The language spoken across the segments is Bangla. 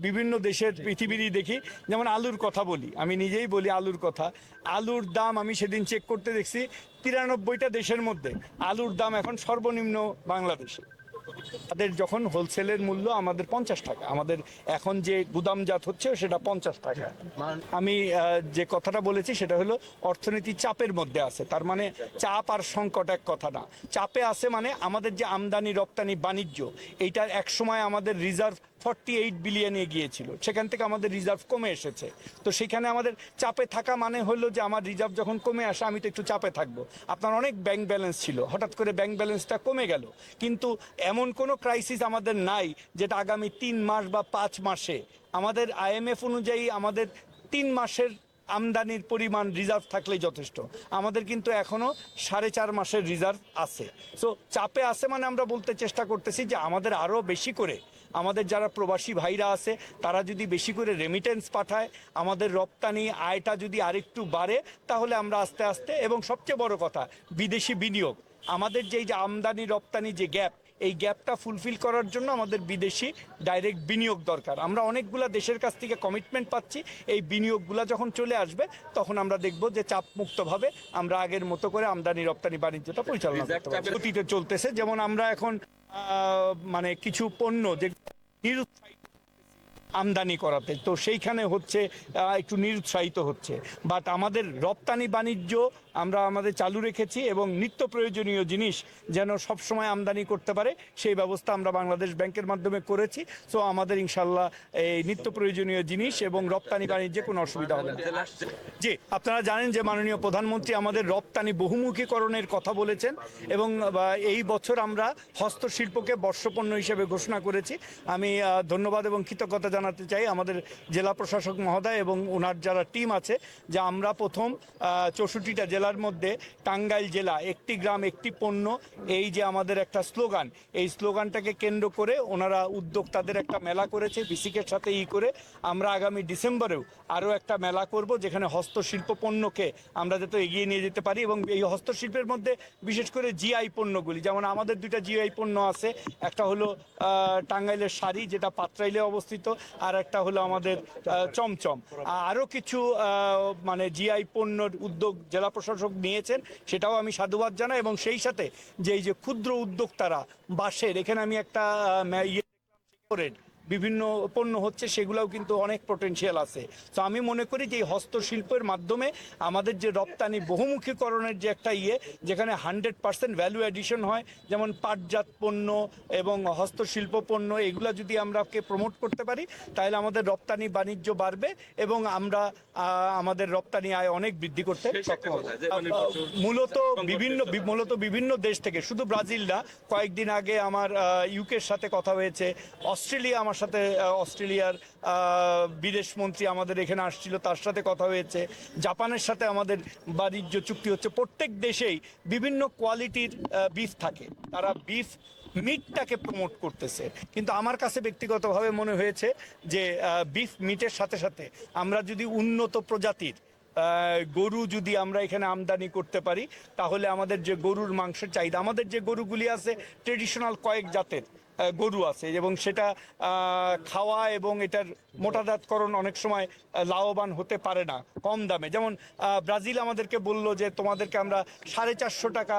বিভিন্ন দেশের পৃথিবীরই দেখি। যেমন আলুর কথা বলি, আমি নিজেই বলি আলুর কথা। আলুর দাম আমি সেদিন চেক করতে দেখছি 93টা দেশের মধ্যে আলুর দাম এখন সর্বনিম্ন বাংলাদেশে। তাদের যখন হোলসেলের মূল্য আমাদের 50 টাকা, আমাদের এখন যে গুদামজাত হচ্ছে সেটা 50 টাকা। আমি যে কথাটা বলেছি সেটা হলো অর্থনীতি চাপের মধ্যে আছে, তার মানে চাপ আর সংকট এক কথা না। চাপে আছে মানে আমাদের যে আমদানি রপ্তানি বাণিজ্য, এইটার এক সময় আমাদের রিজার্ভ 48 বিলিয়নে গিয়েছিল, সেখান থেকে আমাদের রিজার্ভ কমে এসেছে। তো সেখানে আমাদের চাপে থাকা মানে হলো যে আমার রিজার্ভ যখন কমে আসে আমি তো একটু চাপে থাকবো। আপনার অনেক ব্যাংক ব্যালেন্স ছিল, হঠাৎ করে ব্যাংক ব্যালেন্সটা কমে গেল, কিন্তু এমন কোনো ক্রাইসিস আমাদের নাই যেটা আগামী 3 মাস বা 5 মাসে। আমাদের আইএমএফ অনুযায়ী আমাদের 3 মাসের আমদানির পরিমাণ রিজার্ভ থাকলেই যথেষ্ট। আমাদের কিন্তু এখনও 4.5 মাসের রিজার্ভ আছে। সো চাপে আছে মানে আমরা বলতে চেষ্টা করতেছি যে আমাদের আরও বেশি করে, আমাদের যারা প্রবাসী ভাইরা আছে তারা যদি বেশি করে রেমিটেন্স পাঠায়, আমাদের রপ্তানি আয়টা যদি আরেকটু বাড়ে, তাহলে আমরা আস্তে আস্তে, এবং সবচেয়ে বড় কথা বিদেশি বিনিয়োগ, আমাদের যে আমদানি রপ্তানি যে গ্যাপ, এই গ্যাপটা ফুলফিল করার জন্য আমাদের বিদেশি ডাইরেক্ট বিনিয়োগ দরকার। আমরা অনেকগুলো দেশের কাছ থেকে কমিটমেন্ট পাচ্ছি, এই বিনিয়োগগুলো যখন চলে আসবে তখন আমরা দেখব যে চাপ মুক্তভাবে আমরা আগের মতো করে আমদানি রপ্তানি বাণিজ্যটা পরিচালনা করতে পারছি। গতিতে চলতেছে, যেমন আমরা এখন মানে কিছু পণ্য যে নিরুৎসাহিত আমদানি করাতে, তো সেইখানে হচ্ছে একটু নিরুৎসাহিত হচ্ছে। বাট আমাদের রপ্তানি বাণিজ্য আমরা আমাদের চালু রেখেছি, এবং নিত্য প্রয়োজনীয় জিনিস যেন সবসময় আমদানি করতে পারে সেই ব্যবস্থা আমরা বাংলাদেশ ব্যাংকের মাধ্যমে করেছি। সো আমাদের ইনশাল্লাহ এই নিত্য প্রয়োজনীয় জিনিস এবং রপ্তানি বাণিজ্যে কোনো অসুবিধা হবে না। জি, আপনারা জানেন যে মাননীয় প্রধানমন্ত্রী আমাদের রপ্তানি বহুমুখীকরণের কথা বলেছেন, এবং এই বছর আমরা হস্তশিল্পকে বর্ষপণ্য হিসেবে ঘোষণা করেছি। আমি ধন্যবাদ এবং কৃতজ্ঞতা জানাতে চাই আমাদের জেলা প্রশাসক মহোদয় এবং ওনার যারা টিম আছে, যে আমরা প্রথম 64টা জেলার মধ্যে টাঙ্গাইল জেলা একটি গ্রাম একটি পণ্য, এই যে আমাদের একটা স্লোগান, এই স্লোগানটাকে কেন্দ্র করে ওনারা উদ্যোক্তাদের একটা মেলা করেছে বিসিকের সাথে করে। আমরা আগামী ডিসেম্বরেও আরও একটা মেলা করব, যেখানে হস্তশিল্প পণ্যকে আমরা যাতে এগিয়ে নিয়ে যেতে পারি, এবং এই হস্তশিল্পের মধ্যে বিশেষ করে জিআই পণ্যগুলি, যেমন আমাদের 2টা জিআই পণ্য আছে, একটা হলো টাঙ্গাইলের শাড়ি যেটা পাত্রাইলে অবস্থিত, আর একটা হলো আমাদের চমচম। আরও কিছু মানে জিআই পণ্যর উদ্যোগ জেলা প্রশাসক নিয়েছেন, সেটাও আমি সাধুবাদ জানাই। এবং সেই সাথে যে এই যে ক্ষুদ্র উদ্যোক্তারা বাঁশের, এখানে আমি একটা বিভিন্ন পণ্য হচ্ছে, সেগুলোও কিন্তু অনেক পটেনশিয়াল আছে। তো আমি মনে করি যে এই হস্তশিল্পের মাধ্যমে আমাদের যে রপ্তানি বহুমুখীকরণের যে একটা যেখানে 100% ভ্যালু অ্যাডিশন হয়, যেমন পাটজাত পণ্য এবং হস্তশিল্প পণ্য, এগুলো যদি আমরাকে প্রমোট করতে পারি তাহলে আমাদের রপ্তানি বাণিজ্য বাড়বে এবং আমরা আমাদের রপ্তানি আয় অনেক বৃদ্ধি করতে সক্ষম হব। মূলত বিভিন্ন দেশ থেকে, শুধু ব্রাজিল না, কয়েকদিন আগে আমার ইউকের সাথে কথা হয়েছে, অস্ট্রেলিয়া, আমার সাথে অস্ট্রেলিয়ার বিদেশমন্ত্রী আমাদের এখানে আসছিল, তার সাথে কথা হয়েছে, জাপানের সাথে আমাদের বাণিজ্য চুক্তি হচ্ছে। প্রত্যেক দেশেই বিভিন্ন কোয়ালিটির বিফ থাকে, তারা বিফ মিটটাকে প্রমোট করতেছে। কিন্তু আমার কাছে ব্যক্তিগতভাবে মনে হয়েছে যে বিফ মিটের সাথে সাথে আমরা যদি উন্নত প্রজাতির গরু যদি আমরা এখানে আমদানি করতে পারি, তাহলে আমাদের যে গরুর মাংসের চাহিদা, আমাদের যে গরুগুলি আছে ট্রেডিশনাল কয়েক জাতের গরু আছে, এবং সেটা খাওয়া এবং এটার মোটাজাতকরণ অনেক সময় লাভবান হতে পারে না কম দামে। যেমন ব্রাজিল আমাদেরকে বলল যে তোমাদেরকে আমরা 450 টাকা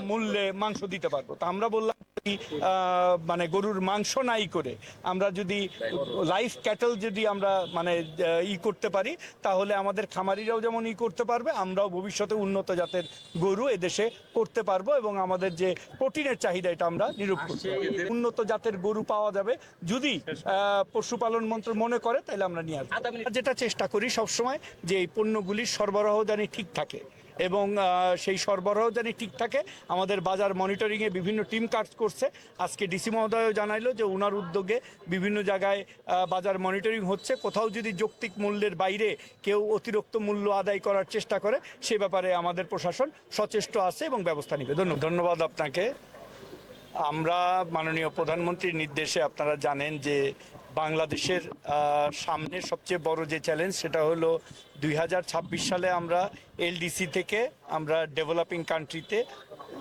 মূল্যে মাংস দিতে পারবো। তা আমরা বললাম মানে গরুর মাংস নাই করে আমরা যদি লাইভ ক্যাটল যদি আমরা মানে করতে পারি, তাহলে আমাদের খামারিরাও যেমন করতে পারবে, আমরাও ভবিষ্যতে উন্নত জাতের গরু এদেশে করতে পারবো, এবং আমাদের যে প্রোটিনের চাহিদা এটা আমরা নিরূপ করতে পারবো। উন্নত জাতের গরু পাওয়া যাবে যদি পশুপালন মন্ত্রী মনে করে, তাহলে আমরা নিয়ে আসবো। যেটা চেষ্টা করি সবসময় যে এই পণ্যগুলির সরবরাহ জানি ঠিক থাকে, এবং সেই সরবরাহ জানি ঠিক থাকে। আমাদের বাজার মনিটরিংয়ে বিভিন্ন টিম কাজ করছে। আজকে ডিসি মহোদয়ও জানাইলো যে ওনার উদ্যোগে বিভিন্ন জায়গায় বাজার মনিটরিং হচ্ছে। কোথাও যদি যৌক্তিক মূল্যের বাইরে কেউ অতিরিক্ত মূল্য আদায় করার চেষ্টা করে, সে ব্যাপারে আমাদের প্রশাসন সচেষ্ট আছে এবং ব্যবস্থা নেবে। ধন্যবাদ আপনাকে। আমরা মাননীয় প্রধানমন্ত্রীর নির্দেশে, আপনারা জানেন যে বাংলাদেশের সামনে সবচেয়ে বড় যে চ্যালেঞ্জ সেটা হলো 2026 সালে আমরা এলডিসি থেকে আমরা ডেভেলপিং কান্ট্রিতে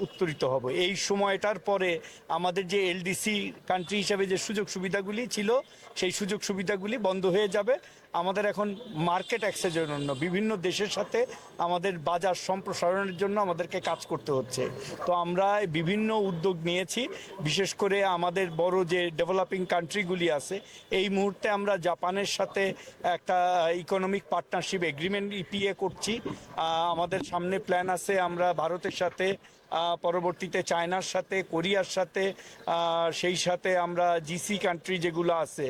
উত্তরিত হব। এই সময়টার পরে আমাদের যে এলডিসি কান্ট্রি হিসাবে যে সুযোগ সুবিধাগুলি ছিল সেই সুযোগ সুবিধাগুলি বন্ধ হয়ে যাবে। আমাদের এখন মার্কেট অ্যাক্সেসের জন্য বিভিন্ন দেশের সাথে আমাদের বাজার সম্প্রসারণের জন্য আমাদেরকে কাজ করতে হচ্ছে। তো আমরা বিভিন্ন উদ্যোগ নিয়েছি, বিশেষ করে আমাদের বড় যে ডেভেলপিং কান্ট্রিগুলি আছে এই মুহূর্তে আমরা জাপানের সাথে একটা ইকোনমিক পার্টনারশিপ এগ্রিমেন্ট ইপিএ করছি। আমাদের সামনে প্ল্যান আছে আমরা ভারতের সাথে, পরবর্তীতে চায়নার সাথে, কোরিয়ার সাথে, সেই সাথে আমরা জিসি কান্ট্রি যেগুলো আছে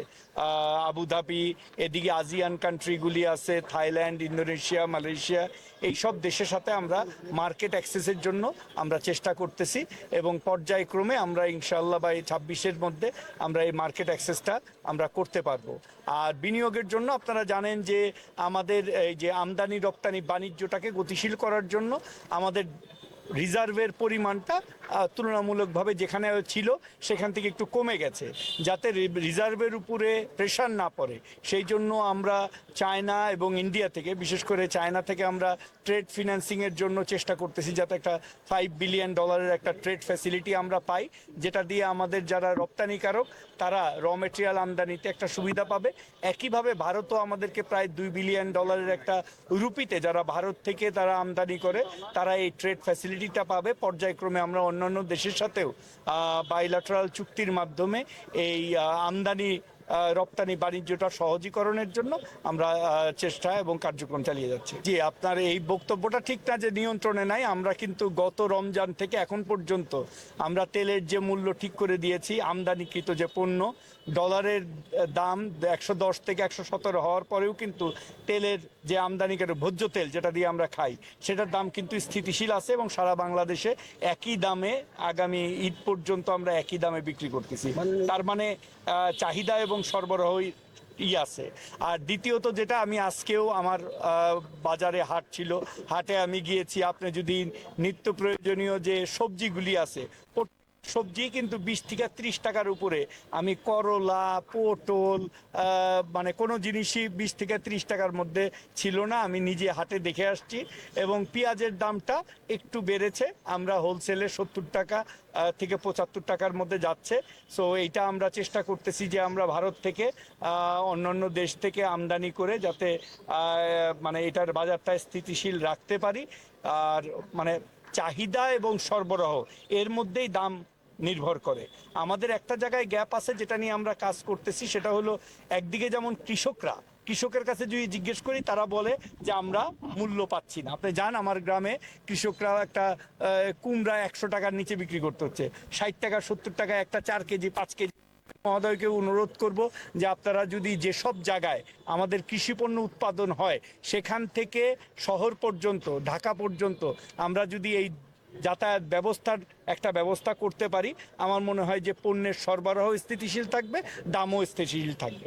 আবুধাবি, এদিকে আসিয়ান কান্ট্রিগুলি আছে থাইল্যান্ড, ইন্দোনেশিয়া, মালয়েশিয়া, এই সব দেশের সাথে আমরা মার্কেট অ্যাক্সেসের জন্য আমরা চেষ্টা করতেছি এবং পর্যায়ক্রমে আমরা ইনশাআল্লাহ বা এই 26-এর মধ্যে আমরা এই মার্কেট অ্যাক্সেসটা আমরা করতে পারবো। আর বিনিয়োগের জন্য আপনারা জানেন যে আমাদের এই যে আমদানি রপ্তানি বাণিজ্যটাকে গতিশীল করার জন্য আমাদের রিজার্ভের পরিমাণটা তুলনামূলকভাবে যেখানে ছিল সেখান থেকে একটু কমে গেছে, যাতে রিজার্ভের উপরে প্রেশার না পড়ে। সেই জন্য আমরা চায়না এবং ইন্ডিয়া থেকে, বিশেষ করে চায়না থেকে আমরা ট্রেড ফিন্যান্সিংয়ের জন্য চেষ্টা করতেছি, যাতে একটা $5 বিলিয়ন একটা ট্রেড ফ্যাসিলিটি আমরা পাই, যেটা দিয়ে আমাদের যারা রপ্তানিকারক তারা র মেটেরিয়াল আমদানিতে একটা সুবিধা পাবে। একইভাবে ভারতও আমাদেরকে প্রায় $2 বিলিয়ন একটা রুপিতে যারা ভারত থেকে তারা আমদানি করে তারা এই ট্রেড ফ্যাসিলিটিটা পাবে। পর্যায়ক্রমে আমরা অন্যান্য দেশের সাথেও বাইল্যাটারাল চুক্তির মাধ্যমে এই আমদানি রপ্তানি বাণিজ্যটা সহজীকরণের জন্য আমরা চেষ্টা এবং কার্যক্রম চালিয়ে যাচ্ছি। জি, আপনার এই বক্তব্যটা ঠিক না যে নিয়ন্ত্রণে নাই। আমরা কিন্তু গত রমজান থেকে এখন পর্যন্ত আমরা তেলের যে মূল্য ঠিক করে দিয়েছি, আমদানিকৃত যে পণ্য, ডলারের দাম 110 থেকে 117 হওয়ার পরেও কিন্তু তেলের যে আমদানিকৃত ভোজ্য তেল যেটা দিয়ে আমরা খাই সেটার দাম কিন্তু স্থিতিশীল আছে এবং সারা বাংলাদেশে একই দামে আগামী ঈদ পর্যন্ত আমরা একই দামে বিক্রি করতেছি। তার মানে চাহিদা এবং সরবরাহই আছে। আর দ্বিতীয়ত যেটা, আমি আজকেও আমার বাজারে হাট ছিল, হাটে আমি গিয়েছি, আপনি যদি নিত্য প্রয়োজনীয় যে সবজিগুলি আছে সবজি কিন্তু 20 থেকে 30 টাকার উপরে, আমি করলা, পটল, মানে কোনো জিনিসই 20 থেকে 30 টাকার মধ্যে ছিল না। আমি নিজে হাটে দেখে আসছি এবং পেঁয়াজের দামটা একটু বেড়েছে, আমরা হোলসেলে 70 টাকা থেকে 75 টাকার মধ্যে যাচ্ছে। সো এইটা আমরা চেষ্টা করতেছি যে আমরা ভারত থেকে অন্যান্য দেশ থেকে আমদানি করে যাতে মানে এটার বাজারটা স্থিতিশীল রাখতে পারি। আর মানে চাহিদা এবং সরবরাহ এর মধ্যেই দাম নির্ভর করে। আমাদের একটা জায়গায় গ্যাপ আছে যেটা নিয়ে আমরা কাজ করতেছি, সেটা হলো একদিকে যেমন কৃষকের কাছে যদি জিজ্ঞেস করি তারা বলে যে আমরা মূল্য পাচ্ছি না। আপনি যান আমার গ্রামে, কৃষকরা একটা কুমড়া 100 টাকার নিচে বিক্রি করতে হচ্ছে, 60 টাকা 70 টাকা একটা 4 কেজি 5 কেজি। মহোদয়কে অনুরোধ করব যে আপনারা যদি যেসব জায়গায় আমাদের কৃষি পণ্য উৎপাদন হয় সেখান থেকে শহর পর্যন্ত, ঢাকা পর্যন্ত আমরা যদি এই যাতায়াত ব্যবস্থার একটা ব্যবস্থা করতে পারি, আমার মনে হয় যে পণ্যের সরবরাহ স্থিতিশীল থাকবে, দামও স্থিতিশীল থাকবে।